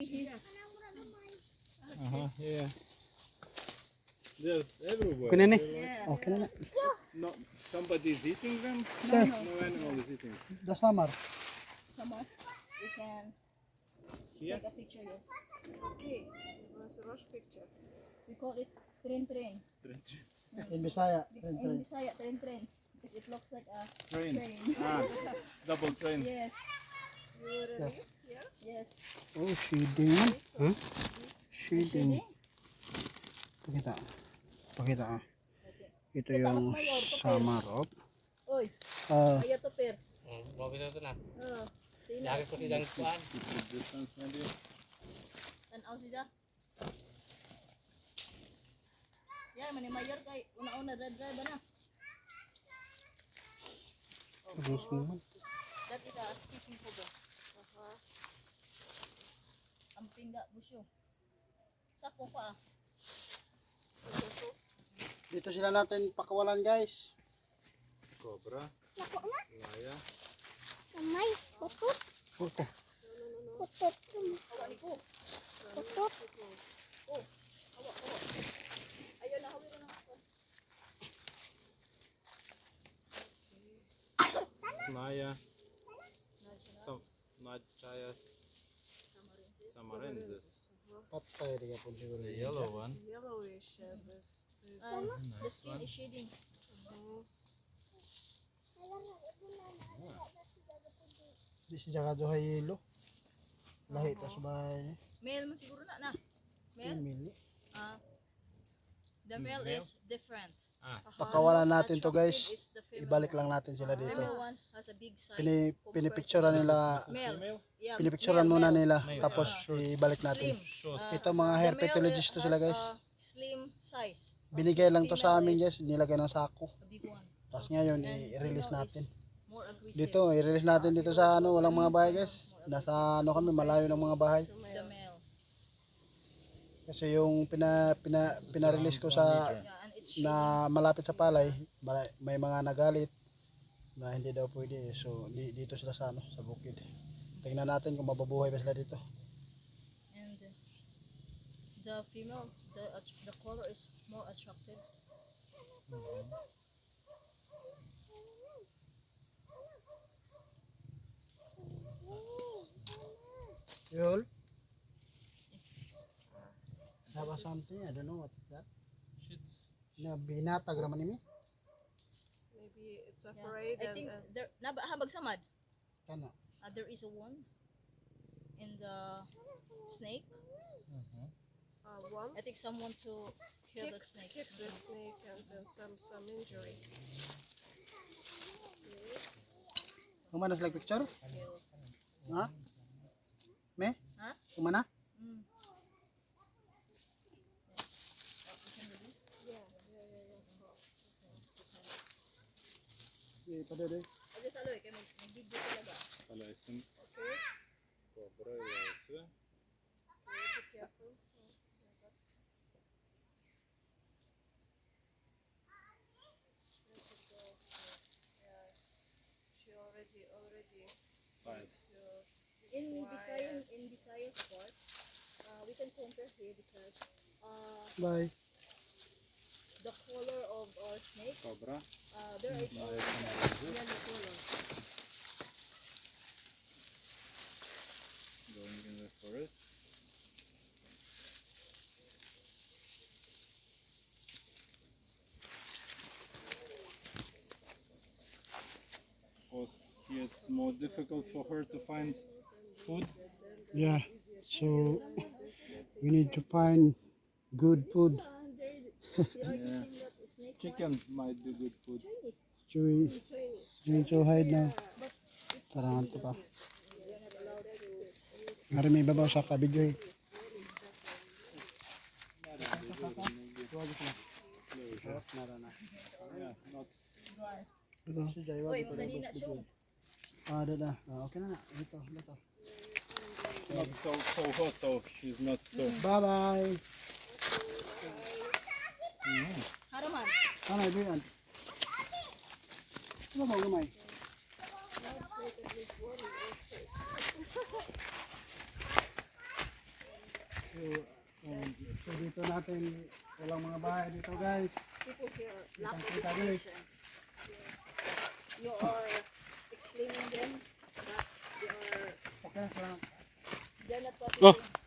Yeah. They're everywhere. Okay na ni. Yeah. Okay na na. No, somebody's eating them? Sir. No animal is eating. The summer. Summer, we can Here? take a picture, yes. Okay, let's rush picture. We call it tren. In Bisaya. In Bisaya, tren. Because it looks like a Train. train. Ah, double train. Yes, You release here? yes. Oh, shading. Huh? Shading. Shading. Pakita. Pakita ah. Okay. Ito yung summer of. Oy, Ah, ayaw to per. Bago na ito na. Sino? Lagi ko silang kuhaan. Distance maybe. Tanaw siya. Yeah, mani mayor kay una-una drive na. gusto naman. That is a speaking po ba? Ang pingga busyo. Sako pa. Dito sila natin pakawalan guys. Cobra. Maya. Kamay, putot, Okay. putot, Awa ni ko. putot. Oh, awa. Ayaw na hawin na ako. Maya. Nachaya. Samarensis. Patay rin po siguro. The yellow one. Yellowish, this. The skin is shading. Di siya kaduhay yelo. Lahi ta sa bahay niya. Male man siguro na. Male? Mili. The male Male? is different. Pakawalan The most natin to guys. attractive is the female Ibalik one. lang natin sila The dito. female one has a big size. Pinipicturean nila. Males. Yeah, Pinipicturean male, muna male. nila. Male. Tapos ibalik natin. Slim. Short. Ito mga The herpetologist to male sila has guys. a slim size. Binigay lang to sa Female amin is guys. Nilagay ng sako. A big one. Tapos ngayon And i-release female natin. is more aggressive. Dito, i-release natin dito sa ano, walang mga bahay guys. Nasa ano kami, malayo ng mga bahay. The male. Kasi yung pinarelease ko sa Yeah, and it's shading. na malapit sa palay, may mga nagalit na hindi daw pwede. So dito sila sa ano, sa bukid. Tingnan natin kung mababuhay ba sila dito. And the female, the color is more attractive. Yul? Have something, I don't know what is that. Shit. Na binatag raman nimi. Maybe it's Yeah. afraid I think there habag samad. Kana. There is a one in the snake. one I think someone to kill the snake. kick the snake and then some injury. Kumana sila picture? Ha? Me? Ha? Kumana? Mm. Padede. Aja saloy kay mag-video talaga. Palaisin. Okay, Cobra. Ilaisa. be careful. Let it go. Yeah, she already Fine. needs to be In quiet. Visayas part, we can compare here because Bye. the color of our snake, Cobra. there is Maya always a Samarensis. yellow color. Going in the forest. Because here it's more difficult for her to find food. Yeah. So we need to find good food. Yeah. Chicken might be good food. So we need to hide now. Tara nga ito pa. Ngari may babaw sa kabidyo eh. Nara na. Yeah, not Ito. Si Jaiwa. Oy, masanina siya. Dada. Okay na na. Ito. Ito. so hot, so she's not so. Bye bye. Haraman. Ano ito yan? Ano ba gamay? So dito natin, walang mga bahay dito guys. People here lack of Kita guys. education. You are explaining them that they are Okay, salamat. they're not what Oh. they